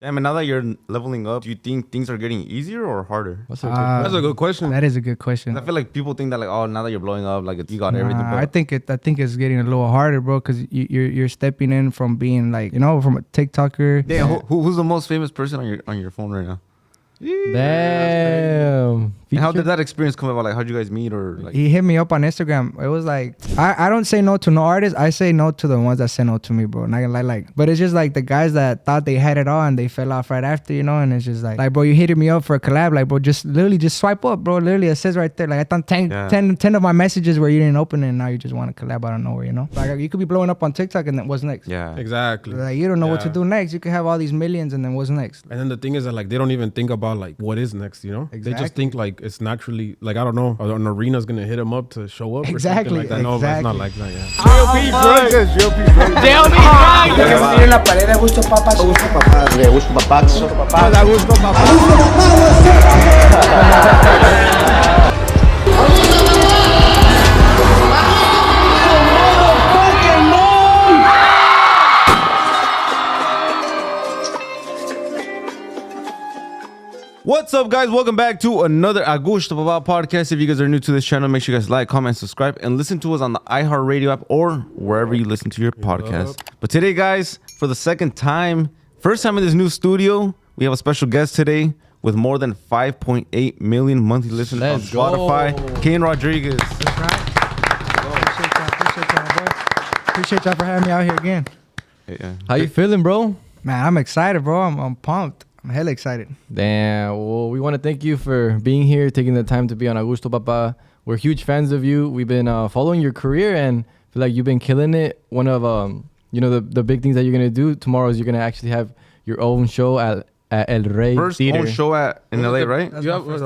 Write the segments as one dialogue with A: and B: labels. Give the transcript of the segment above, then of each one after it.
A: Damn, and now that you're leveling up, do you think things are getting easier or harder?
B: That's a good question.
C: That is a good question.
A: I feel like people think that like, oh, now that you're blowing up, like you got everything. But
C: I think it's getting a little harder, bro, because you're stepping in from being like, from a TikToker.
A: Damn, who's the most famous person on your phone right now?
B: Damn.
A: And how did that experience come about? Like, how'd you guys meet? Or like,
C: he hit me up on Instagram. It was like, I don't say no to no artist. I say no to the ones that say no to me, bro. Not gonna lie, like, but it's just like the guys that thought they had it all and they fell off right after, and it's just like, bro, you hit me up for a collab, like, bro, just swipe up, bro. Literally, it says right there, like, I thought 10 of my messages where you didn't open it, and now you just want to collab out of nowhere, Like, you could be blowing up on TikTok, and then what's next?
A: Yeah,
B: exactly.
C: Like, you don't know what to do next. You could have all these millions, and then what's next?
B: And then the thing is that like they don't even think about like what is next,
C: Exactly.
B: They just think like it's naturally like, I don't know, an arena's gonna hit them up to show up
C: Exactly.
B: or something like that. No, but it's not like that. Yeah.
D: En la pared de Agushto Papas. De Agushto Papas. De Agushto
A: What's up, guys? Welcome back to another Agushto podcast. If you guys are new to this channel, make sure you guys like, comment, subscribe, and listen to us on the iHeartRadio app or wherever you listen to your podcast. But today, guys, for the second time, first time in this new studio, we have a special guest today with more than 5.8 million monthly listeners on Spotify. Kane Rodriguez.
C: That's right. Appreciate y'all, boy. Appreciate y'all for having me out here again.
A: Yeah.
B: How you feeling, bro?
C: Man, I'm excited, bro. I'm pumped. I'm hella excited.
B: Damn. Well, we want to thank you for being here, taking the time to be on Agushto Papa. We're huge fans of you. We've been following your career and feel like you've been killing it. One of the big things that you're gonna do tomorrow is you're gonna actually have your own show at El Rey
A: First
B: Theater.
A: own show in LA, right?
B: You have a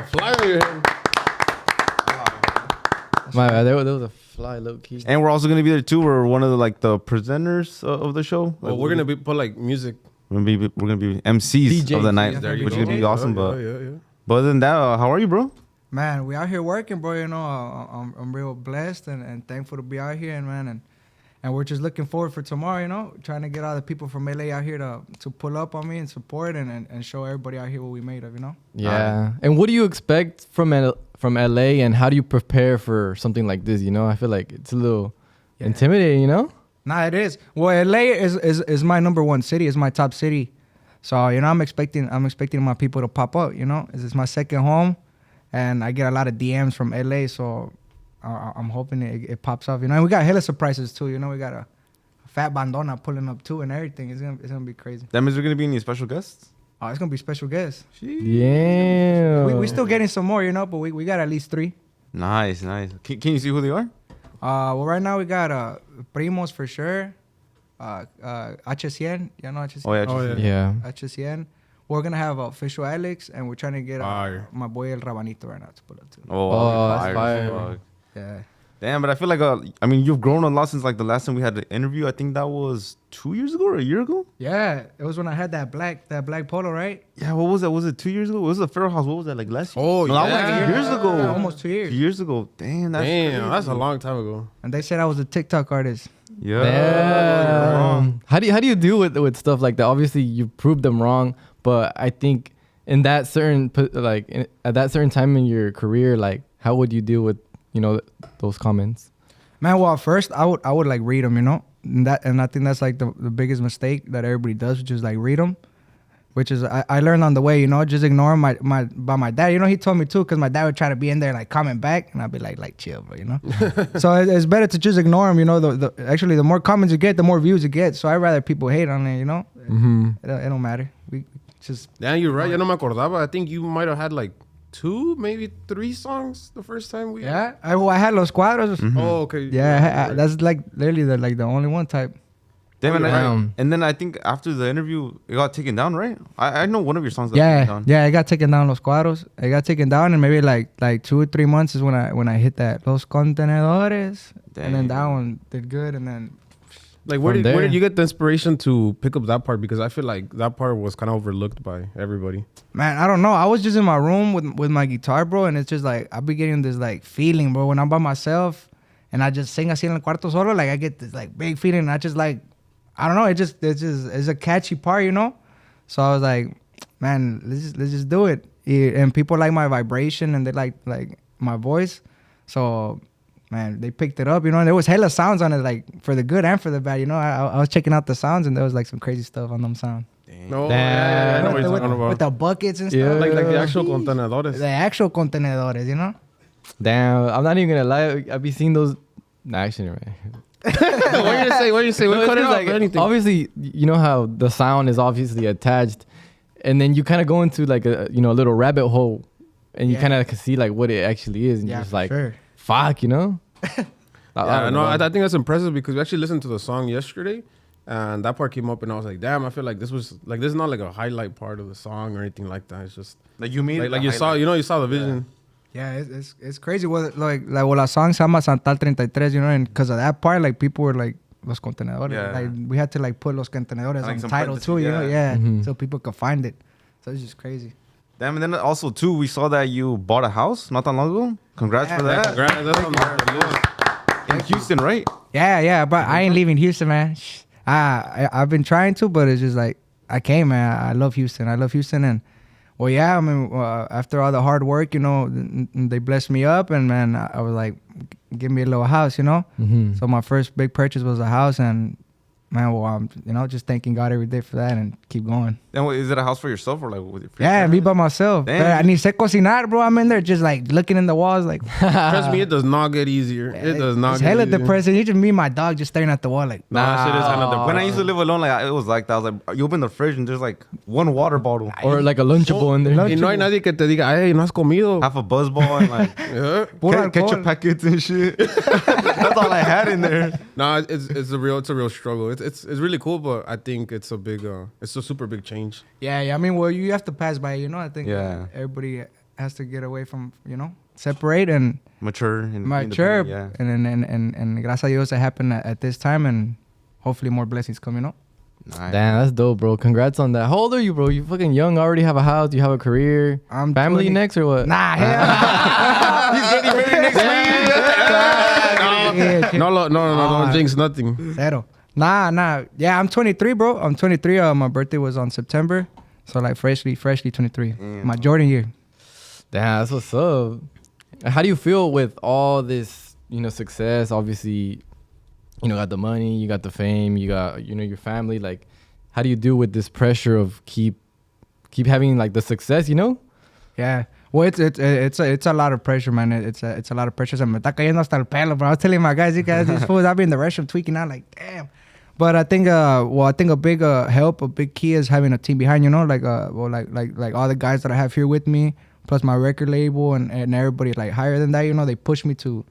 B: flyer on your head. My bad, there was a fly low key.
A: And we're also gonna be there too. We're one of the presenters of the show.
B: Well, we're gonna put like music.
A: We're gonna be MCs
B: DJs
A: of the night,
B: there,
A: which is gonna be awesome. But
B: yeah.
A: other than that, how are you, bro?
C: Man, we out here working, bro. I'm real blessed and thankful to be out here, and we're just looking forward for tomorrow. Trying to get all the people from LA out here to pull up on me and support and show everybody out here what we made of,
B: Yeah. And what do you expect from LA, and how do you prepare for something like this? I feel like it's a little intimidating,
C: Nah, it is. Well, LA is my number one city. It's my top city. So, I'm expecting my people to pop up, It's my second home, and I get a lot of DMs from LA, so I'm hoping it pops off, And we got hella surprises too, We got a fat bandona pulling up too and everything. It's gonna be crazy.
A: That means we're gonna be any special guests?
C: Oh, it's gonna be special guests.
B: Yeah.
C: We still getting some more, but we got at least 3.
A: Nice. Can you see who they are?
C: Well, right now we got Primos for sure. H100, you know H100?
A: Oh,
B: yeah.
C: H100. We're gonna have official Alex, and we're trying to get my boy El Rabanito right now to put up too.
A: Oh,
B: that's fire.
C: Yeah.
A: Damn, but I feel like you've grown a lot since like the last time we had the interview. I think that was 2 years ago or a year ago.
C: Yeah, it was when I had that black polo, right?
A: Yeah, what was that? Was it 2 years ago? It was the Pharaoh House. What was that, like last year?
B: Oh,
A: no,
B: yeah.
A: that was like years ago.
C: Yeah, almost 2 years.
A: 2 years ago. Damn,
B: that's a long time ago.
C: And they said I was a TikTok artist.
A: Yeah.
B: Damn. How do you deal with stuff like that? Obviously, you proved them wrong, but I think in that certain at that certain time in your career, like how would you deal with those comments?
C: Man, well, at first I would like read them, and I think that's like the biggest mistake that everybody does, which is like read them, which is I learned on the way, just ignore my dad. He told me too, because my dad would try to be in there like comment back, and I'd be like chill, bro, So it's better to just ignore them, Actually, the more comments you get, the more views you get. So I'd rather people hate on it,
B: Mm-hmm.
C: It don't matter. We just.
B: Yeah, you're right. No me acordaba. I think you might have had like 2, maybe 3 songs the first time we.
C: Yeah, I had Los Cuadros.
A: Mm-hmm.
B: Oh, okay.
C: Yeah, that's like literally the only one type.
A: Damn, and then I think after the interview, it got taken down, right? I know one of your songs got taken down.
C: Yeah, it got taken down, Los Cuadros. It got taken down, and maybe like 2 or 3 months is when I hit that Los Contenedores.
A: Damn.
C: And then that one did good, and then.
B: Like where did you get the inspiration to pick up that part? Because I feel like that part was kind of overlooked by everybody.
C: Man, I don't know. I was just in my room with my guitar, bro, and it's just like I be getting this like feeling, bro, when I'm by myself and I just sing así en el cuarto solo. Like I get this like big feeling, and I I don't know. It's a catchy part, you know. So I was like, man, let's just do it. And people like my vibration and they like my voice. So man, they picked it up, you know. And there was hella sounds on it, like for the good and for the bad, you know. I was checking out the sounds and there was like some crazy stuff on them sounds.
E: No,
B: Damn.
E: I know what you're talking about.
C: With the buckets and stuff.
B: Yeah.
E: Like the actual contenedores.
C: The actual contenedores, you know.
B: Damn, I'm not even gonna lie. I be seeing those. Nah, actually, right.
E: What you say?
B: No,
E: We
B: it's
E: cut it
B: just
E: off or anything.
B: Obviously, you know how the sound is obviously attached, and then you kind of go into like a little rabbit hole, and you
C: Yeah.
B: kind of see like what it actually is, and
C: Yeah,
B: you're just
C: for
B: like,
C: sure.
B: fuck, you know.
E: Yeah, no, I think that's impressive because we actually listened to the song yesterday, and that part came up, and I was like, damn, I feel like this is not like a highlight part of the song or anything like that. It's just
A: Like you made
E: like you saw, you saw the vision.
C: Yeah, it's crazy. Well, like la song se llama Santal 33, you know, and because of that part, like people were like los contenedores.
A: Yeah.
C: Like we had to like put los contenedores
A: Like
C: on the
A: some
C: title too, you know,
A: parentheses,
C: yeah,
B: Mhm.
C: so people could find it. So it's just crazy.
A: Damn, and then also too, we saw that you bought a house not that long ago. Congrats
C: Yeah,
A: for that.
E: Congrats, that's on the
A: In Houston, right?
C: Yeah, but I ain't leaving Houston, man. I've been trying to, but it's just like I can't, man. I love Houston. And well, yeah, I mean, after all the hard work, you know, they blessed me up, and man, I was like, give me a little house, you know.
B: Mhm.
C: So my first big purchase was a house, and man, well, I'm just thanking God every day for that, and keep going.
A: Then is it a house for yourself or like with your
C: Yeah, me
A: parents?
C: by myself.
A: Damn.
C: But I need to cocinar, bro. I'm in there just like looking in the walls, like
E: Trust me, it does not get easier. It does not.
C: it's
E: get
C: hella
E: easier.
C: depressing. You just me and my dog just staring at the wall, like
E: Nah, that shit is kind of
A: When I used to live alone, like it was like that. I was like, you open the fridge and there's like one water bottle,
B: Or like a lunchable in there.
E: Y no hay nadie que te diga, hey, no has comido.
A: half a buzzball, and like
E: Yeah.
C: puro
A: ketchup
C: alcohol.
A: packets and shit. That's all I had in there.
E: Nah, it's a real struggle. It's really cool, but I think it's a super big change.
C: Yeah. I mean, well, you have to pass by, you know. I think
A: Yeah.
C: everybody has to get away from, separate and
A: Mature and
C: mature.
A: independent, Yeah.
C: And gracias a Dios, it happened at this time, and hopefully more blessings coming up.
A: Nice.
B: Damn, that's dope, bro. Congrats on that. How old are you, bro? You fucking young. Already have a house. You have a career.
C: I'm
B: Family
C: 20
B: next or what?
C: Nah, hell.
A: He's getting ready next week.
E: No, don't jinx nothing.
C: Zero. Nah. Yeah, I'm 23, bro. I'm 23. My birthday was on September. So like freshly 23. My Jordan year.
B: Damn, that's what's up. How do you feel with all this, success? Obviously, got the money, you got the fame, you got, your family. Like, how do you deal with this pressure of keep having like the success,
C: Yeah. Well, it's a lot of pressure, man. It's a lot of pressure. Se me está cayendo hasta el pelo, bro. I was telling my guys, these fools, I've been in the restroom tweaking out like, damn. But I think, a big help, a big key is having a team behind, like all the guys that I have here with me, plus my record label and everybody like higher than that, they push me to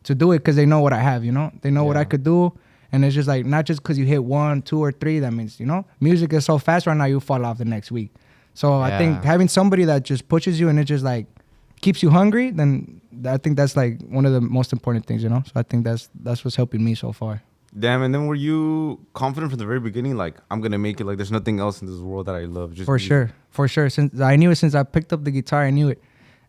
C: do it because they know what I have, they know what I could do. And it's just like, not just because you hit 1, 2, or 3, that means, music is so fast right now, you fall off the next week. So I think having somebody that just pushes you and it just like keeps you hungry, then I think that's like one of the most important things, So I think that's what's helping me so far.
A: Damn, and then were you confident from the very beginning? Like, I'm going to make it. Like, there's nothing else in this world that I love. Just
C: For
A: music.
C: sure. Since I knew it, since I picked up the guitar, I knew it.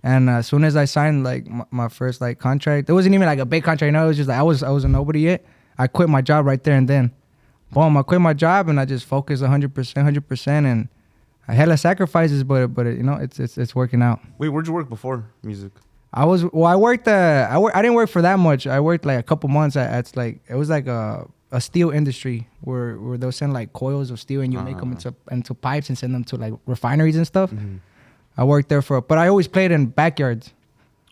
C: And as soon as I signed like my first like contract, it wasn't even like a big contract. It was just like I was a nobody yet. I quit my job right there and then. Boom, I quit my job and I just focused 100%, and I hella sacrifices, but it's working out.
A: Wait, where'd you work before music?
C: I worked. I didn't work for that much. I worked like a couple months at like it was like a steel industry where they'll send like coils of steel and you make them into pipes and send them to like refineries and stuff.
A: Mm-hmm.
C: I worked there but I always played in backyards.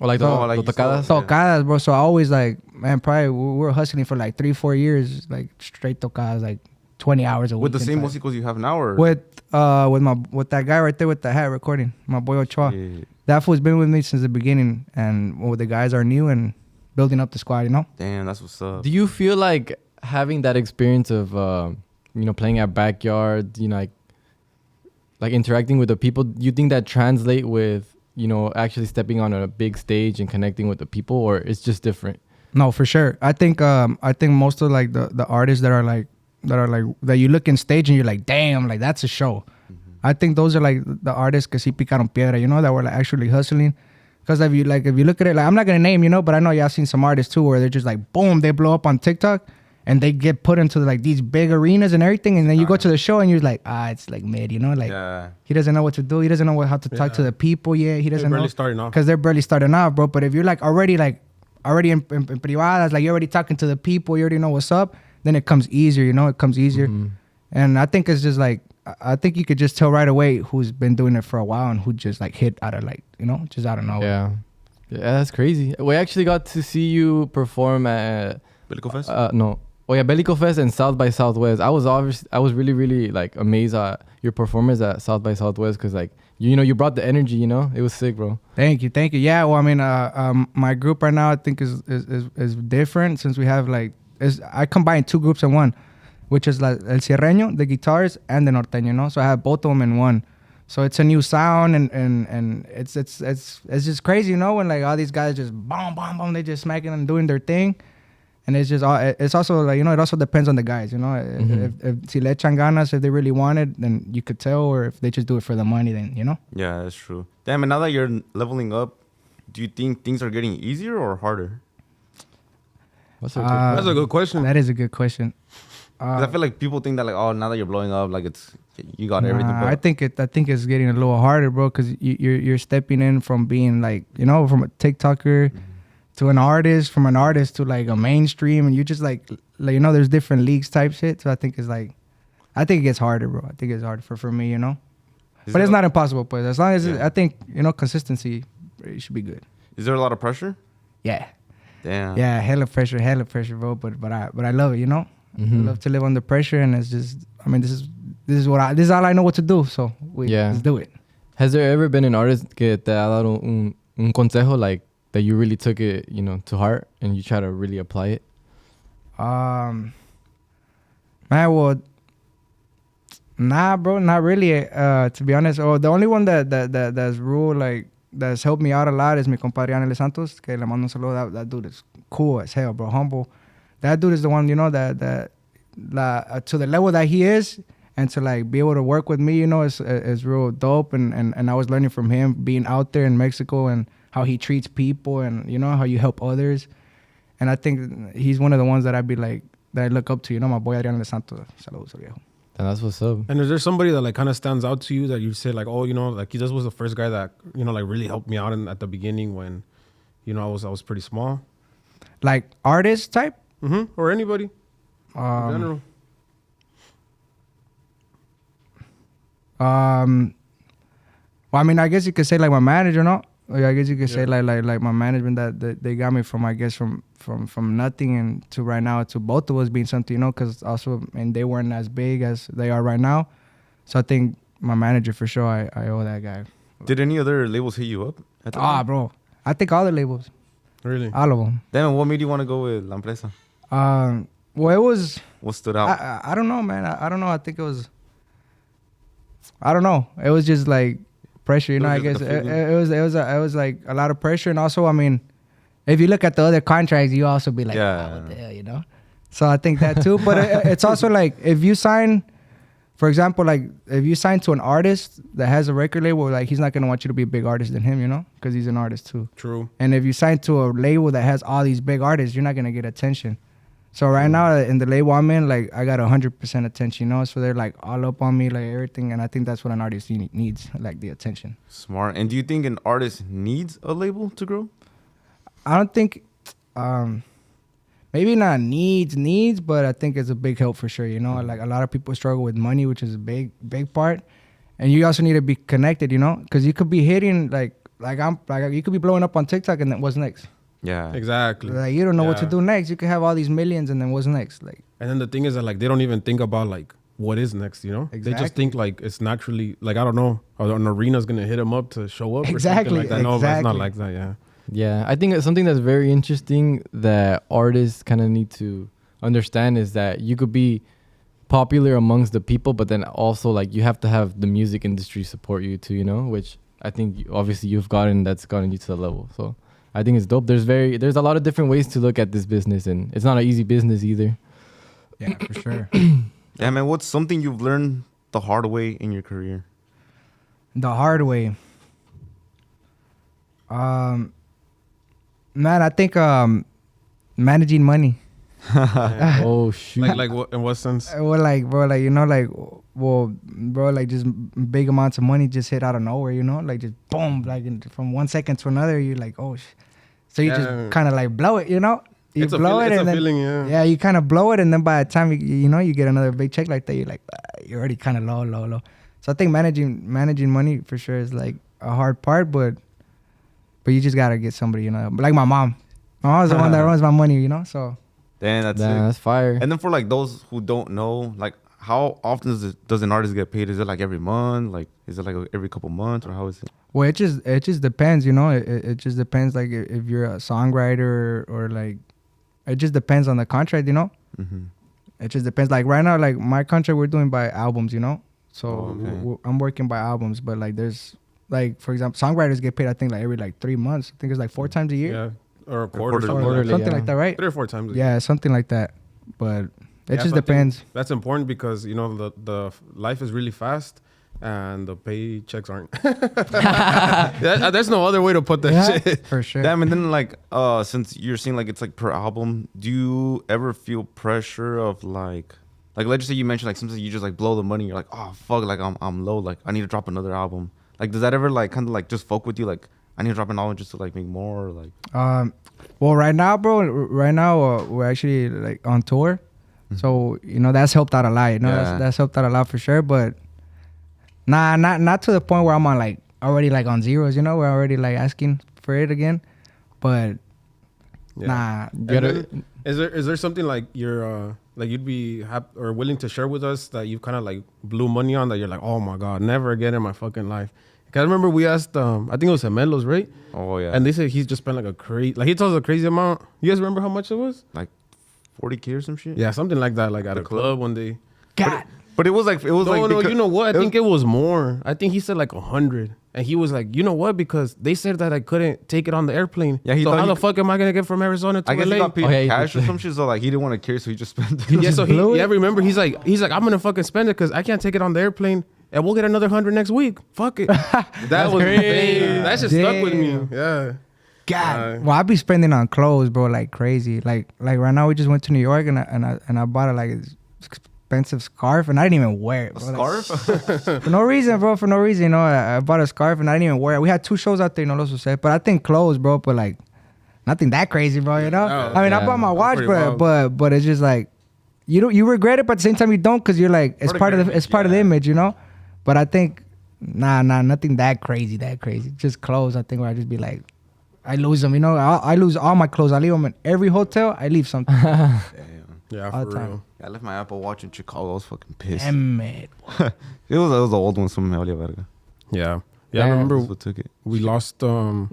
B: Or like
A: So,
B: the
A: like you
B: tocadas?
A: saw-
C: Tocadas, bro. So I always like, man, probably we were hustling for like 3-4 years, like straight tocadas, like 20 hours a week.
A: With the same
C: inside.
A: músicos you have now, or
C: With that guy right there with the hat recording, my boy Ochoa.
A: Yeah.
C: That fool's been with me since the beginning, and the guys are new and building up the squad,
A: Damn, that's what's up.
B: Do you feel like having that experience of, playing at backyards, like interacting with the people, do you think that translate with, actually stepping on a big stage and connecting with the people, or it's just different?
C: No, for sure. I think most of like the artists that you look in stage and you're like, damn, like that's a show. I think those are like the artists que sí picaron piedra, that were like actually hustling. Because if you look at it, like I'm not gonna name, but I know y'all seen some artists too where they're just like boom, they blow up on TikTok, and they get put into like these big arenas and everything, and then you go to the show and you're like, it's like mid, you know, like he doesn't know what to do, he doesn't know how to talk to the people yet, he doesn't know because they're barely starting off, bro. But if you're like already in privadas, like you're already talking to the people, you already know what's up, then it comes easier, you know, it comes easier. And I think it's just like, I think you could just tell right away who's been doing it for a while and who just like hit out of like, you know, just out of nowhere.
B: Yeah, that's crazy. We actually got to see you perform at
A: Bellico Fest?
B: No. Oh yeah, Bellico Fest and South by Southwest. I was really, really like amazed at your performance at South by Southwest because like you know you brought the energy. You know, it was sick, bro.
C: Thank you. Yeah, well, I mean, my group right now I think is different since we have like I combine two groups in one, which is like El Sierreño, the guitars, and the Norteño. You know, so I have both of them in one. So it's a new sound and it's just crazy, you know, when like all these guys just boom, they just smacking and doing their thing. And it's also like, you know, it also depends on the guys, you know. If si le echan ganas, if they really want it, then you could tell. Or if they just do it for the money, then, you know.
A: Yeah, that's true. Damn, and now that you're leveling up, do you think things are getting easier or harder?
E: That's a good question.
C: That is a good question.
A: 'Cause I feel like people think that like, oh, now that you're blowing up, like you got everything. But
C: I think it's getting a little harder, bro, because you're stepping in from being like, you know, from a TikToker to an artist, from an artist to like a mainstream, and you just like you know, there's different leagues type shit. So I think it gets harder, bro. I think it's harder for me, you know. But it's not impossible, but as long as I think, you know, consistency, it should be good. Is
A: there a lot of pressure?
C: Yeah.
A: Damn.
C: Yeah, hella pressure, bro. But I love it, you know. I love to live under pressure, and it's just, I mean, this is all I know what to do. So let's do it.
B: Has there ever been an artist que te ha dado un consejo like that you really took it, you know, to heart and you try to really apply it?
C: Man, well, nah, bro, not really. To be honest, the only one that's real, like, that's helped me out a lot is mi compadre Anel Santos, que le mando un saludo. That dude is cool as hell, bro, humble. That dude is the one, you know, that to the level that he is, and to like be able to work with me, you know, is real dope. And I was learning from him being out there in Mexico and how he treats people and, you know, how you help others. And I think he's one of the ones that I'd be like, that I look up to, you know, my boy Adriano Santos. Saludos, viejo.
B: And that's what's up.
E: And is there somebody that like kind of stands out to you that you say like, oh, you know, like this was the first guy that, you know, like really helped me out at the beginning when, you know, I was pretty small?
C: Like artist type?
E: Or anybody in general.
C: Well, I mean, I guess you could say like my manager, no? Like, I guess you could say like my management that they got me from, I guess, from nothing and to right now, to both of us being something, you know, because also, and they weren't as big as they are right now. So I think my manager for sure, I owe that guy.
A: Did any other labels hit you up?
C: Bro, I think all the labels.
E: Really?
C: All of them.
A: Damn, what made you want to go with La Empresa?
C: Well, it was...
A: What stood out?
C: I don't know, man. I don't know. I think it was... I don't know. It was just like pressure, you know. I guess it was like a lot of pressure, and also, I mean, if you look at the other contracts, you also be like, what the hell, you know. So I think that too. But it's also like if you sign, for example, like if you sign to an artist that has a record label, like he's not gonna want you to be a big artist than him, you know, because he's an artist too.
E: True.
C: And if you sign to a label that has all these big artists, you're not gonna get attention. So right now in the label I'm in, like I got 100% attention, you know. So they're like all up on me, like everything, and I think that's what an artist needs, like the attention.
A: Smart. And do you think an artist needs a label to grow?
C: I don't think, maybe not needs, but I think it's a big help for sure. You know, like a lot of people struggle with money, which is a big part, and you also need to be connected. You know, because you could be hitting like you could be blowing up on TikTok, and then what's next?
A: Yeah,
E: exactly.
C: Like you don't know what to do next. You could have all these millions, and then what's next? Like,
E: and then the thing is that like they don't even think about like what is next. You know, They just think like it's naturally like I don't know, an arena's gonna hit them up to show up.
C: Exactly.
E: Or something like that. No, but it's not like that. Yeah.
B: Yeah, I think it's something that's very interesting that artists kind of need to understand is that you could be popular amongst the people, but then also like you have to have the music industry support you too, you know, which I think obviously you've gotten, that's gotten you to the level. So I think it's dope. There's a lot of different ways to look at this business, and it's not an easy business either.
C: Yeah, for sure.
A: Yeah, man, what's something you've learned the hard way in your career?
C: The hard way. Man, I think managing money.
B: Oh shoot.
E: Like what? In what sense?
C: Well, like, bro, like, you know, like, well, bro, like, just big amounts of money just hit out of nowhere, you know, like, just boom, like, from 1 second to another, you're like, oh, so you just kind of like blow it, you know. You
E: It's a
C: blow
E: feeling.
C: it,
E: It's
C: and
E: a
C: then
E: feeling. Yeah.
C: yeah, you kind of blow it, and then by the time you know you get another big check like that, you're like, you're already kind of low. So I think managing money for sure is like a hard part, but you just gotta get somebody, you know, like my mom. My mom's the one that runs my money, you know. So
A: Damn, that's
B: Damn,
A: sick.
B: that's fire.
A: And then for like those who don't know, like how often does an artist get paid? Is it like every month? Like is it like every couple months, or how is it?
C: well, it just depends, you know. It just depends, like if you're a songwriter or like, it just depends on the contract, you know.
A: Mm-hmm.
C: It just depends. Like right now, like my contract, we're doing by albums, you know. So
A: okay.
C: I'm working by albums, but like there's like, for example, songwriters get paid I think like every like 3 months. I think it's like 4 times a year.
E: Yeah. Or a quarter.
A: Quarterly.
C: Something
B: yeah.
C: like that, right?
E: 3 or 4 times. A year.
C: Yeah, something like that. But it
E: Yeah,
C: just
E: so I think
C: depends.
E: That's important because you know the life is really fast and the paychecks aren't. There's no other way to put that
C: Yeah,
E: shit.
C: for sure.
A: Damn, and then like since you're saying like it's like per album, do you ever feel pressure of like let's just say you mentioned like sometimes you just like blow the money, you're like, oh fuck, like I'm low, like I need to drop another album. Like does that ever like kind of like just fuck with you, like I need to drop an album just to like make more, or like
C: Well, right now, bro, we're actually like on tour. So, you know, that's helped out a lot. You know,
A: Yeah.
C: that's helped out a lot for sure. But not to the point where I'm on like already like on zeros, you know, we're already like asking for it again. But
E: Yeah.
C: nah.
E: And
B: Gotta-
E: then, is there something like you're like you'd be or willing to share with us that you kind of like blew money on that you're like, oh my god, never again in my fucking life? Cause I remember we asked I think it was Gemelos, right?
A: oh yeah,
E: And they said he's just spent like a crazy, like he told us a crazy amount. You guys remember how much it was?
A: like 40K or some shit.
E: Yeah, something like that. Like at a club one day.
C: God.
A: But it was like
E: No,
A: because-
E: you know what? I
A: it
E: think it was more. I think he said like 100, and he was like, you know what? Because they said that I couldn't take it on the airplane.
A: Yeah, he
E: so
A: thought
E: how
A: he
E: the
A: could-
E: fuck am I gonna get from Arizona to
A: I guess
E: LA?
A: he got paid
B: Oh, yeah, he
A: cash
B: did.
A: or some shit, so like he didn't want to carry, so he just spent it.
E: Yeah, so
C: blew
E: he,
C: it?
E: yeah, remember he's like, I'm gonna fucking spend it because I can't take it on the airplane, and we'll get another 100 next week. Fuck it. That was
B: crazy.
E: that just stuck with me.
C: Damn.
E: Yeah.
C: God. Well, I be spending on clothes, bro, like crazy. Like right now we just went to New York and I bought a like expensive scarf and I didn't even wear it. Bro. Like,
A: Scarf?
C: for no reason, bro. For no reason, you know. I bought a scarf and I didn't even wear it. We had 2 shows out there, no los usé. But I think clothes, bro. But like, nothing that crazy, bro. You know.
E: Oh,
C: I mean, I
B: yeah.
C: bought my watch,
E: pretty wild.
C: but it's just like, you regret it, but at the same time you don't, because you're like, it's part of the image, you know. But I think, nah, nothing that crazy. Just clothes. I think where I just be like, I lose them, you know. I lose all my clothes. I leave them in every hotel. I leave something.
A: Damn.
E: Yeah,
C: All
E: for
C: the time.
E: real.
A: I left my Apple Watch in Chicago. I was fucking pissed.
C: Damn it.
A: It was the old one. Some valía verga.
E: Yeah. Yeah, I
B: Damn.
E: remember
A: That's what took it.
E: we lost
B: No.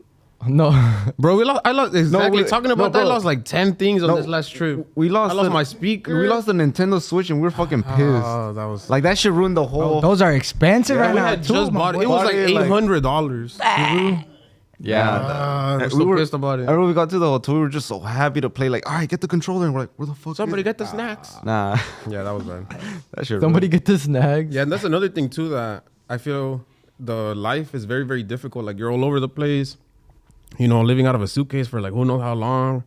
E: bro, I lost exactly talking about that. I
A: bro.
E: lost like 10 things on
A: No,
E: this last trip.
A: We lost.
E: I lost
A: the-
E: my speaker.
A: We lost the Nintendo Switch, and we were fucking pissed.
E: Oh, that was
A: Like that shit ruined the whole.
C: Those are expensive
A: Yeah,
C: right
E: we
C: now.
E: had
C: too,
E: just
C: my
E: bought it.
C: boy.
E: It was like
A: Bought it, like-
E: $800.
B: Yeah.
E: We're
A: we
E: so
A: were-
E: pissed about
A: I
E: it.
A: remember we got to the hotel. We were just so happy to play. Like, all right, get the controller. And we're like, where the fuck?
E: Somebody
A: is
E: get the snacks.
A: it? Nah,
E: Yeah, that was bad.
A: that shit.
B: Somebody get the snags.
E: Yeah, and that's another thing too that I feel the life is very, very difficult. Like you're all over the place, you know, living out of a suitcase for like who knows how long.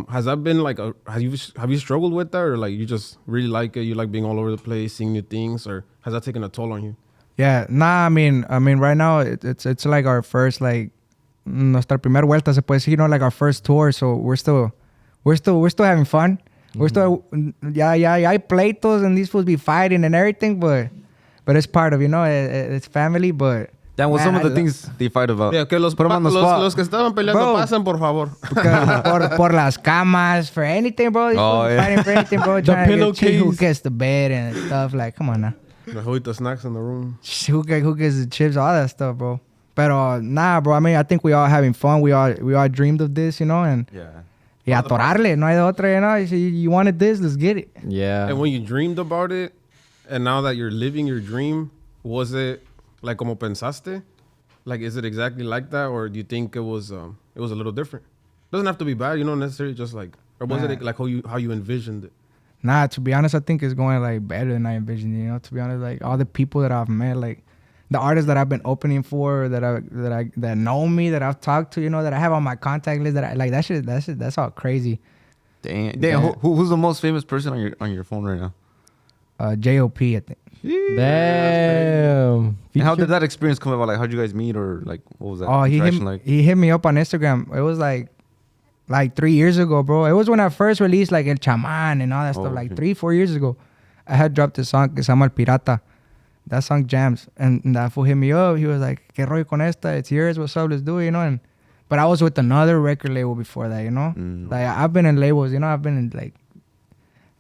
E: Has that been like have you struggled with that, or like you just really like it? You like being all over the place, seeing new things, or has that taken a toll on you?
C: Yeah, nah. I mean, right now it's like our first like nuestra primera vuelta se puede decir, you know, like our first tour. So we're still having fun. We're still yeah. Hay pleitos and these fools be fighting and everything, but it's part of, you know, it's family. But
A: Damn, what some of
C: man,
A: the things they fight about?
E: Yeah, que los
A: Put 'em on the spot.
E: los que estaban peleando
C: Bro.
E: pasen por favor.
C: por las camas, for anything, bro. These
A: Oh,
C: fools
A: yeah.
C: fighting for anything, bro.
B: The
C: Trying to get
B: pillowcase.
C: who gets the bed and stuff. Like, come on now.
E: The juguito snacks in the room.
C: Who gets the chips, all that stuff, bro. But nah, bro. I mean, I think we all having fun. We all dreamed of this, you know, and
A: Yeah.
C: atorarle, no hay de otra, you know. You wanted this, let's get it.
B: Yeah.
E: And when you dreamed about it, and now that you're living your dream, was it like como pensaste? Like, is it exactly like that, or do you think it was a little different? Doesn't have to be bad, you know, necessarily just like, or was
C: Nah.
E: it like how you envisioned it?
C: Nah, to be honest, I think it's going like better than I envisioned. You know, to be honest, like all the people that I've met, like the artists that I've been opening for, that know me, that I've talked to, you know, that I have on my contact list, that I like, that's all crazy.
A: Damn.
C: Yeah.
A: Who's the most famous person on your phone right now?
C: J.O.P. I think.
B: Damn.
A: And how did that experience come about? Like, how'd you guys meet, or like, what was that
C: Oh,
A: interaction like?
C: he hit me up on Instagram. It was like 3 years ago, bro. It was when I first released like El Chaman and all that stuff. Like
A: okay.
C: 3-4 years ago, I had dropped a song que se llama El Pirata. That song jams, and that fool hit me up. He was like, "¿Qué rollo con esta? It's yours. What's up? Let's do it." You know. But I was with another record label before that. You know. Like I've been in labels. You know. I've been in like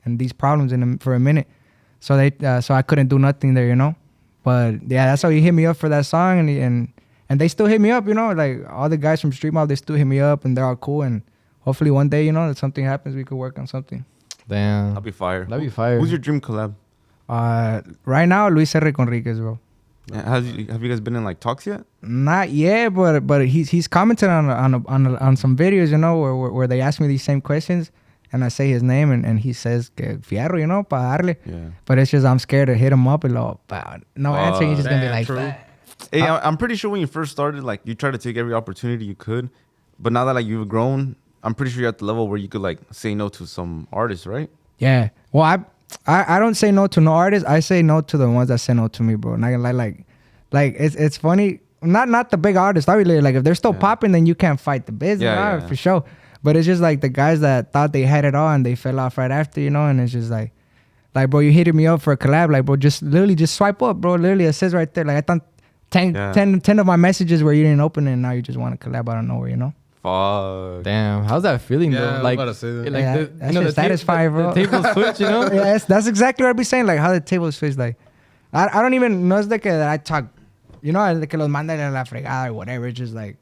C: in these problems for a minute. So so I couldn't do nothing there. You know. But yeah, that's how he hit me up for that song, and they still hit me up. You know, like all the guys from Street Mob, they still hit me up, and they're all cool. And hopefully one day, you know, that something happens, we could work on something.
B: Damn.
A: That'd be fire.
B: That'd be fire.
A: Who's your dream collab?
C: Right now, Luis R. Conriquez, bro.
A: Have you guys been in like talks yet?
C: Not yet, but he's commented on some videos, you know, where they ask me these same questions, and I say his name, and he says que fierro, you know, pa darle.
A: Yeah.
C: But it's just I'm scared to hit him up and no answer. He's just gonna be like,
E: true.
A: Hey, I'm pretty sure when you first started, like you tried to take every opportunity you could, but now that like you've grown, I'm pretty sure you're at the level where you could like say no to some artists, right?
C: yeah. Well, I don't say no to no artists. I say no to the ones that say no to me, bro. Not gonna lie, like it's funny. Not the big artists. Obviously, like if they're still popping, then you can't fight the business,
A: Yeah,
C: for sure. But it's just like the guys that thought they had it all and they fell off right after, you know. And it's just like bro, you hitting me up for a collab, like bro, just literally just swipe up, bro. Literally, it says right there, like I thought 10 of my messages where you didn't open it, and now you just want to collab out of nowhere, you know.
A: Fuck.
B: Damn. How's that feeling,
E: Yeah, I
B: though?
E: was
B: Like,
E: about to say that.
B: like
C: Yeah,
B: the,
C: that shit's satisfying, bro.
B: The tables switch, you know?
C: Yeah, that's exactly what I'd be saying, like how the tables switch. Like I don't even know that I talk, you know, de que los manda a la fregada or whatever. It's just like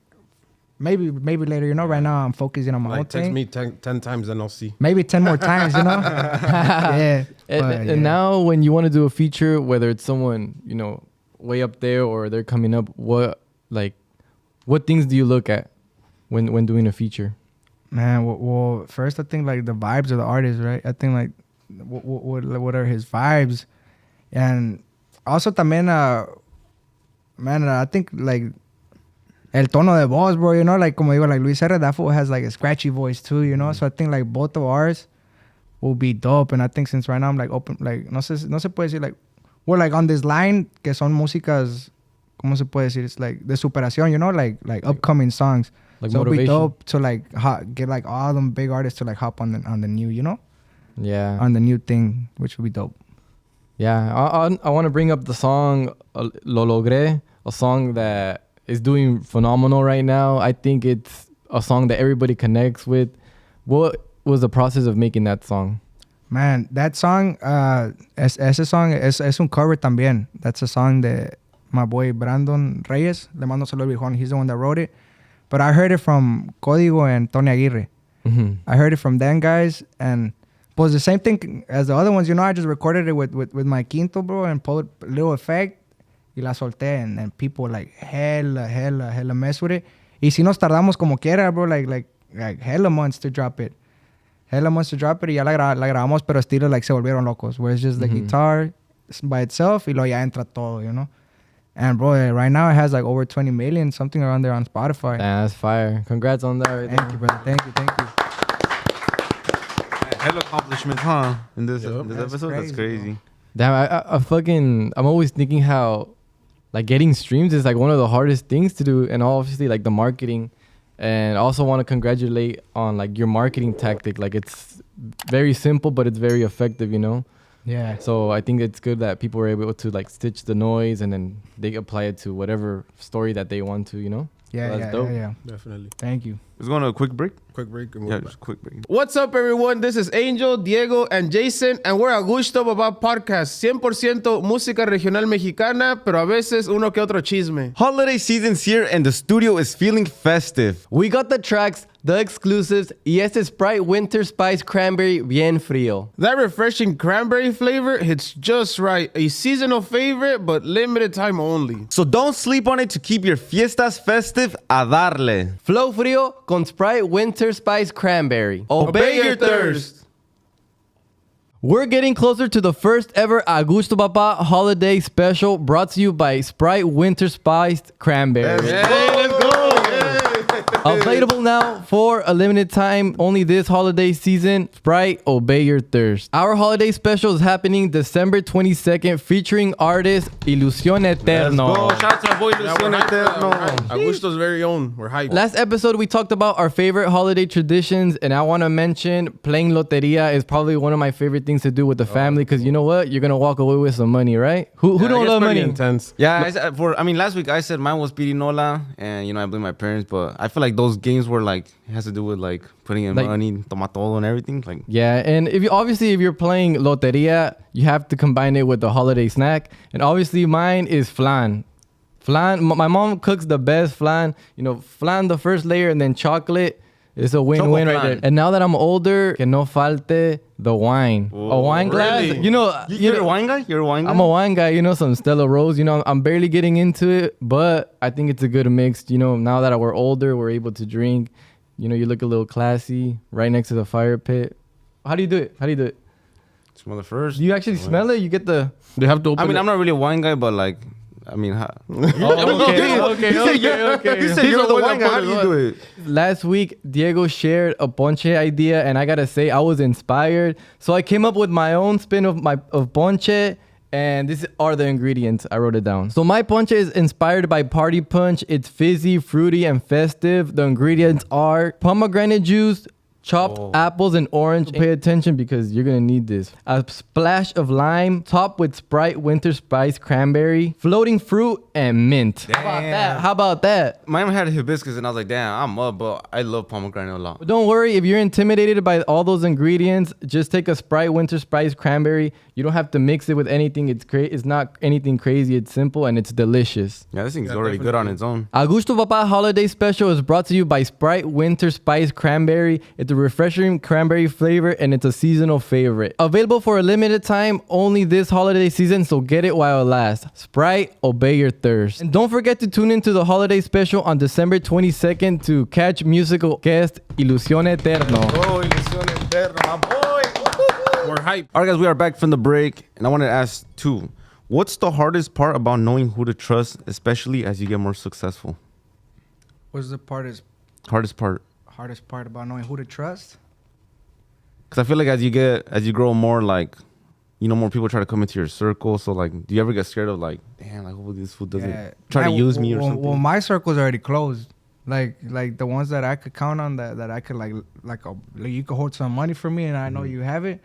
C: maybe later, you know. Right now I'm focusing on my own
E: Like text
C: thing.
E: me 10 times and I'll see.
C: Maybe 10 more times, you know. Yeah.
B: And now when you want to do a feature, whether it's someone, you know, way up there or they're coming up, what things do you look at when doing a feature?
C: Man, well, first I think like the vibes of the artist, right? I think like what are his vibes, and also también man, I think like el tono de voz, bro. You know, like como digo, like Luis R. that fool has like a scratchy voice too, you know. So I think like both of ours will be dope, and I think since right now I'm like open, like no se puede decir like we're like on this line que son músicas, ¿cómo se puede decir? It's like de superación, you know, like upcoming songs.
B: Like
C: so it'll be
B: motivation.
C: dope to like get like all them big artists to like hop on the new, you know,
B: Yeah.
C: on the new thing, which would be dope.
B: Yeah. I want to bring up the song Lo Logré, a song that is doing phenomenal right now. I think it's a song that everybody connects with. What was the process of making that song?
C: Man, that song, ese song es un cover también. That's a song de my boy Brandon Reyes. Le mando saludos, viejón. He's the one that wrote it. But I heard it from Código and Tony Aguirre.
B: Mm-hmm.
C: I heard it from them guys, and was the same thing as the other ones. You know, I just recorded it with my quinto, bro, and put a little effect, y la solté, and people like hella mess with it. Y si nos tardamos como quiera, bro, like hella months to drop it. Hella months to drop it, y ya la grabamos, pero estilo like se volvieron locos, where it's just the guitar by itself, y luego ya entra todo, you know. And bro, right now it has like over 20 million, something around there on Spotify.
B: Damn, that's fire. Congrats on that. Right
C: Thank you, brother. Thank you.
A: Hell accomplishments, huh? In this
E: Yep.
A: episode, that's crazy.
B: Damn, I'm always thinking how, like, getting streams is like one of the hardest things to do, and obviously like the marketing, and also want to congratulate on like your marketing tactic. Like, it's very simple, but it's very effective, you know.
C: Yeah.
B: So I think it's good that people were able to like stitch the noise and then they apply it to whatever story that they want to, you know.
C: Yeah,
B: So that's dope.
C: yeah.
E: Definitely.
C: Thank you.
A: Let's go on a quick break.
E: Quick break and
A: Yeah,
E: we'll
A: just a quick break.
E: What's up, everyone? This is Angel, Diego, and Jason, and we're Agushto Papá Podcast. 100% música regional mexicana, pero a veces uno que otro chisme.
A: Holiday season's here and the studio is feeling festive.
F: We got the tracks, the exclusives, y este Sprite Winter Spice Cranberry bien frío.
E: That refreshing cranberry flavor hits just right. A seasonal favorite, but limited time only.
A: So don't sleep on it to keep your fiestas festive a darle.
F: Flow frío con Sprite Winter Spice Cranberry.
E: Obey your thirst.
F: We're getting closer to the first ever Agushto Papá holiday special brought to you by Sprite Winter Spiced Cranberry.
E: Hey, let's go.
F: Available now for a limited time, only this holiday season. Sprite, obey your thirst. Our holiday special is happening December 22nd, featuring artist Ilusión
A: Let's
F: Eterno.
A: go. Shout out to my boy
E: Yeah, we're
A: Ilusión
E: hyped,
A: Eterno.
E: Agushto's very own. We're hyped.
F: Last episode, we talked about our favorite holiday traditions, and I want to mention playing loteria is probably one of my favorite things to do with the family, because you know what? You're going to walk away with some money, right? Who
E: Yeah,
F: don't
E: it gets
F: love
E: pretty
F: money?
E: intense.
A: Yeah, last week I said mine was pirinola, and I blame my parents, but I feel like those games were like, it has to do with like putting in
F: Like-
A: money, tomatolo and everything. Like,
F: Yeah, and if you're playing loteria, you have to combine it with the holiday snack. And obviously mine is flan. Flan, my mom cooks the best flan. Flan the first layer and then chocolate. It's a win-win
A: Choco
F: right
A: flan.
F: there. And now that I'm older, que no falte the wine. A wine glass.
A: really? You're a wine guy? You're a wine guy?
F: I'm a wine guy, some Stella Rose. I'm barely getting into it, but I think it's a good mix. Now that we're older, we're able to drink. You look a little classy right next to the fire pit. How do you do it?
A: Smell the first.
F: Do you actually smell it? You get the...
E: They have to open
A: I mean,
E: it.
A: I'm not really a wine guy, but like,
F: Oh, okay.
A: You said you're the wine guy. How do you do it?
F: Last week, Diego shared a ponche idea, and I gotta say, I was inspired. So I came up with my own spin of ponche, and these are the ingredients. I wrote it down. So my ponche is inspired by party punch. It's fizzy, fruity, and festive. The ingredients are pomegranate juice, chopped apples and orange. Pay attention because you're gonna need this. A splash of lime, topped with Sprite winter spice cranberry, floating fruit, and mint. How about that?
A: Mine had hibiscus, and I was like, damn, I'm up, but I love pomegranate a lot.
F: But don't worry, if you're intimidated by all those ingredients, just take a Sprite winter spice cranberry. You don't have to mix it with anything. It's not anything crazy. It's simple and it's delicious.
A: Yeah, this thing's already good on its own.
F: Agushto Papa Holiday Special is brought to you by Sprite Winter Spice Cranberry. It's a refreshing cranberry flavor and it's a seasonal favorite. Available for a limited time only this holiday season, so get it while it lasts. Sprite, obey your thirst. And don't forget to tune into the holiday special on December 22nd to catch musical guest Ilusión Eterno.
A: Oh, Ilusión Eterno, my boy.
E: We're hyped.
A: All right, guys, we are back from the break, and I wanted to ask too, what's the hardest part about knowing who to trust, especially as you get more successful?
C: What's the
A: Hardest part?
C: hardest part about knowing who to trust?
A: Because I feel like as you grow more, like, more people try to come into your circle. So, like, do you ever get scared of, like, damn, like, hope this food doesn't try to use me or something?
C: Well, my circle's already closed. Like the ones that I could count on that I could like you could hold some money for me and I know you have it.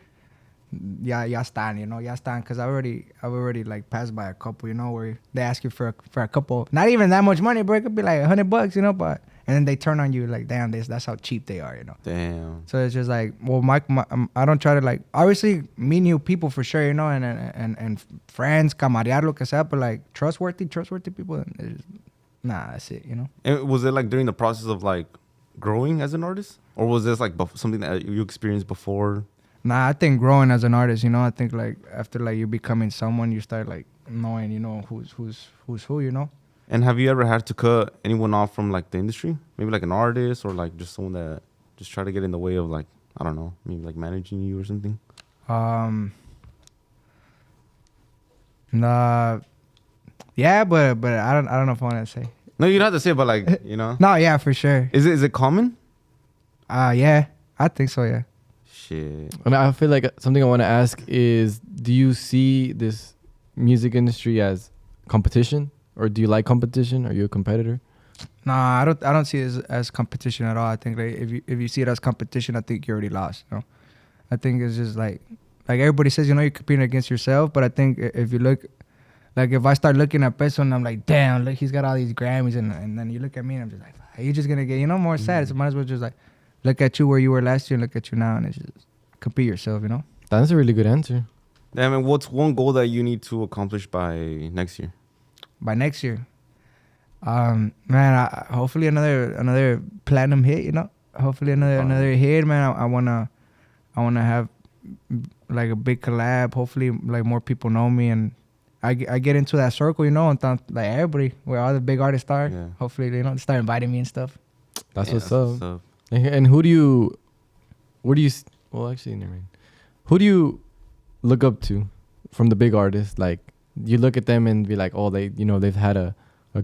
C: Ya están, ya están. Because I've already like passed by a couple, where they ask you for a couple, not even that much money, bro. It could be like $100, but and then they turn on you like, damn, that's how cheap they are,
A: Damn.
C: So it's just like, well, I don't try to like, obviously meet new people for sure, and friends, camarear, lo que sea, but like trustworthy people, nah, that's it,
A: And was it like during the process of like growing as an artist, or was this like something that you experienced before?
C: Nah, I think growing as an artist, I think like after like you becoming someone, you start like knowing, who's who,
A: And have you ever had to cut anyone off from like the industry? Maybe like an artist or like just someone that just try to get in the way of like, I don't know, maybe like managing you or something?
C: Nah, yeah, but I don't know if I want to say.
A: No, you don't have to say, but like,
C: No, yeah, for sure.
A: Is it common?
C: Yeah, I think so, yeah.
A: Shit.
F: And I feel like something I want to ask is, do you see this music industry as competition, or do you like competition? Are you a competitor?
C: Nah, I don't see it as competition at all. I think like if you see it as competition, I think you already lost. I think it's just like everybody says, you're competing against yourself. But I think if you look, like if I start looking at Peso and I'm like, damn, look, he's got all these Grammys, and then you look at me and I'm just like, you're just gonna get more sad. So might as well just like look at you where you were last year and look at you now, and it's just compete yourself.
F: That's a really good answer.
A: I mean, what's one goal that you need to accomplish by next year?
C: By next year, man, hopefully another platinum hit. Hopefully another hit, man. I wanna have like a big collab. Hopefully, like more people know me and I get into that circle, and like everybody where all the big artists are.
A: Yeah.
C: Hopefully, they start inviting me and stuff.
F: That's what's up. And who do you well, actually, never mind. Who do you look up to from the big artists? Like, you look at them and be like, oh, they've had a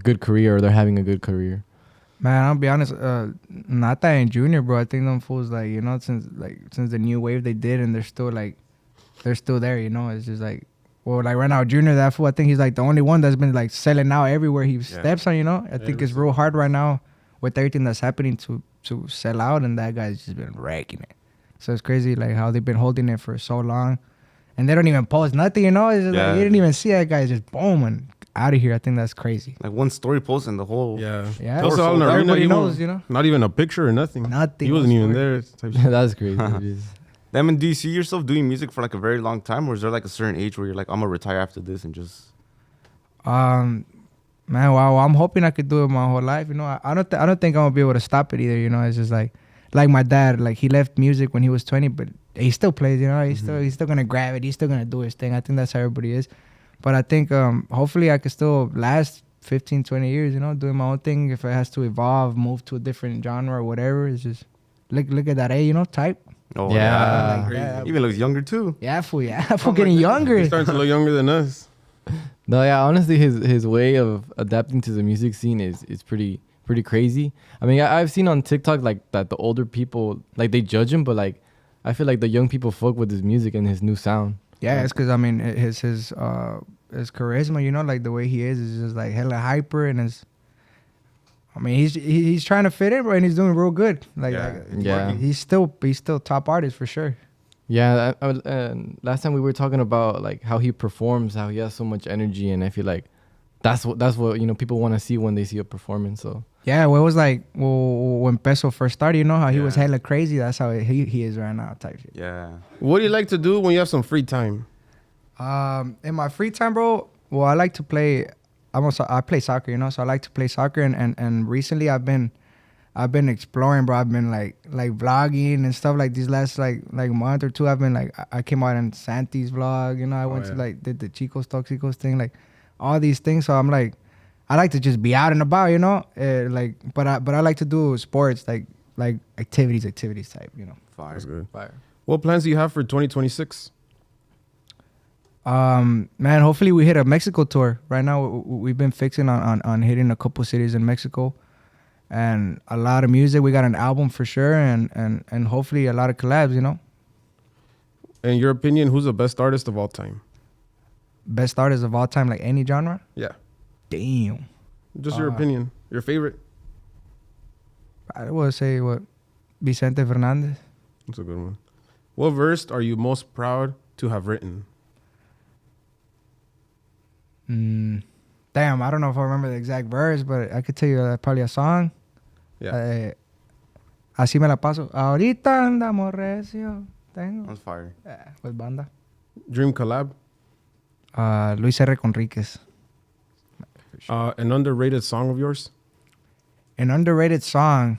F: good career, or they're having a good career.
C: Man, I'll be honest. Not that in junior, bro. I think them fools like since the new wave they did, and they're still there. It's just like, well, like right now, junior, that fool. I think he's like the only one that's been like selling out everywhere he steps on. I think it's real hard right now with everything that's happening to sell out, and that guy's just been wrecking it. So it's crazy like how they've been holding it for so long, and they don't even post nothing. It's just like you didn't even see that guy just boom and out of here. I think that's crazy.
A: Like one story post and the whole.
C: Yeah.
E: Also, out in the arena,
C: Everybody knows.
E: Not even a picture or nothing.
C: Nothing.
E: He wasn't even there. Type shit.
F: That's crazy.
A: Then, do you see yourself doing music for like a very long time, or is there like a certain age where you're like, I'm gonna retire after this and just?
C: Man, wow, I'm hoping I could do it my whole life. I don't think I'm gonna be able to stop it either. It's just like my dad, like he left music when he was 20, but he still plays. He's still gonna grab it. He's still gonna do his thing. I think that's how everybody is. But I think hopefully I could still last 15, 20 years. Doing my own thing. If it has to evolve, move to a different genre or whatever, it's just look at that type.
A: Oh
F: Yeah.
A: Like
C: that.
A: Even looks younger too.
C: Yeah, fool getting younger.
E: He's starting to look younger than us.
F: No, yeah, honestly, his way of adapting to the music scene is pretty crazy. I mean, I've seen on TikTok like that the older people like they judge him, but like I feel like the young people fuck with his music and his new sound.
C: Yeah, it's because I mean his charisma, like the way he is just like hella hyper, and he's trying to fit in, bro, and he's doing real good. He's still top artist for sure.
F: Yeah, last time we were talking about like how he performs, how he has so much energy, and I feel like that's what people want to see when they see a performance. So
C: yeah, well, it was like when Peso first started, how he was hella crazy. That's how he is right now, type shit.
A: Yeah.
E: What do you like to do when you have some free time?
C: In my free time, bro, well, I like to play. I play soccer, so I like to play soccer, and recently I've been exploring, bro. I've been like vlogging and stuff like these last like month or two. I've been like I came out in Santi's vlog, I went to like did the Chicos Toxicos thing, like all these things. So I'm like, I like to just be out and about, but I like to do sports like activities type,
A: Fire.
E: That's good.
F: fire.
E: What plans do you have for 2026?
C: Man, hopefully we hit a Mexico tour. Right now we've been fixing on hitting a couple cities in Mexico, and a lot of music. We got an album for sure, and hopefully a lot of collabs.
E: In your opinion, who's the best artist of all time?
C: Best artist of all time, like any genre.
E: Yeah.
C: Damn.
E: Just your opinion. Your favorite.
C: I would say Vicente Fernandez.
E: That's a good one. What verse are you most proud to have written?
C: Damn, I don't know if I remember the exact verse, but I could tell you probably a song.
E: Yeah.
C: Así me la paso. Ahorita andamos recio. Tengo.
A: That's fire.
C: With banda.
E: Dream collab?
C: Luis R. Conríquez.
E: An underrated song of yours?
C: An underrated song.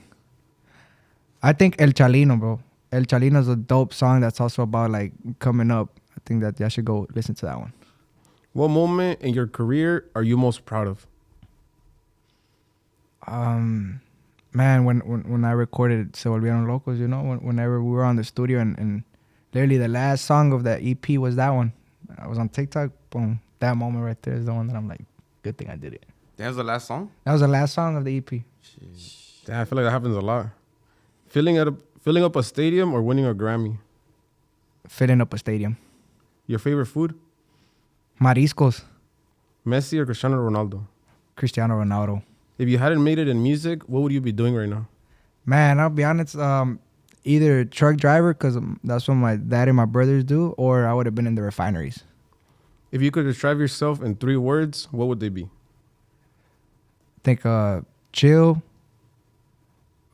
C: I think El Chalino, bro. El Chalino is a dope song that's also about like coming up. I think that y'all should go listen to that one.
E: What moment in your career are you most proud of?
C: Man, when I recorded Se Volvieron Locos, whenever we were on the studio and literally the last song of that EP was that one. I was on TikTok, boom. That moment right there is the one that I'm like, good thing I did it.
A: That was the last song?
C: That was the last song of the EP.
E: Damn, I feel like that happens a lot. Filling up a stadium or winning a Grammy?
C: Filling up a stadium.
E: Your favorite food?
C: Mariscos.
E: Messi or Cristiano Ronaldo?
C: Cristiano Ronaldo.
E: If you hadn't made it in music, what would you be doing right now?
C: Man, I'll be honest. Either truck driver, because that's what my dad and my brothers do, or I would have been in the refineries.
E: If you could describe yourself in 3 words, what would they be?
C: I think chill,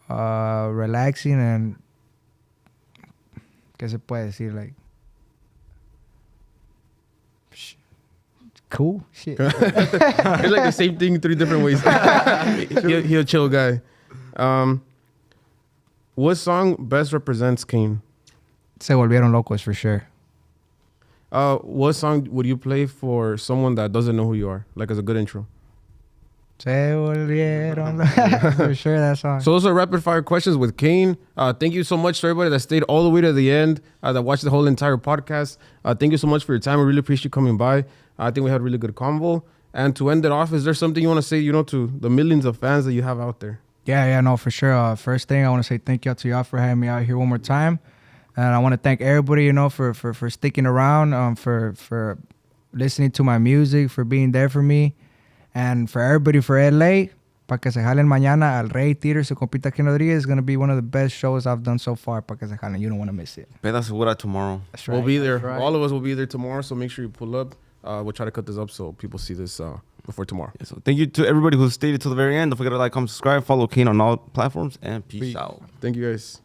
C: relaxing, and ¿qué se puede decir? Like, cool shit.
E: It's like the same thing 3 different ways. He a chill guy. What song best represents Kane?
C: Se Volvieron Locos for sure.
E: What song would you play for someone that doesn't know who you are? Like as a good intro.
C: Se Volvieron Locos. For sure, that song.
E: So those are rapid fire questions with Kane. Thank you so much to everybody that stayed all the way to the end, that watched the whole entire podcast. Thank you so much for your time. I really appreciate you coming by. I think we had a really good convo. And to end it off, is there something you want to say, to the millions of fans that you have out there?
C: Yeah, no, for sure. First thing, I want to say thank y'all to y'all for having me out here one more time. And I want to thank everybody, you know, for sticking around, for listening to my music, for being there for me. And for everybody for LA, pa' que se jalen mañana al Rey Theater, su compita Kane Rodriguez is going to be one of the best shows I've done so far. Pa' que se jalen. You don't want to miss it.
A: Peda segura tomorrow.
C: That's right.
E: We'll be there.
F: right.
E: All of us will be there tomorrow, so make sure you pull up. We'll try to cut this up so people see this before tomorrow.
A: Yeah, so thank you to everybody who stayed till the very end. Don't forget to like, comment, subscribe, follow Kane on all platforms, and peace out.
E: Thank you guys.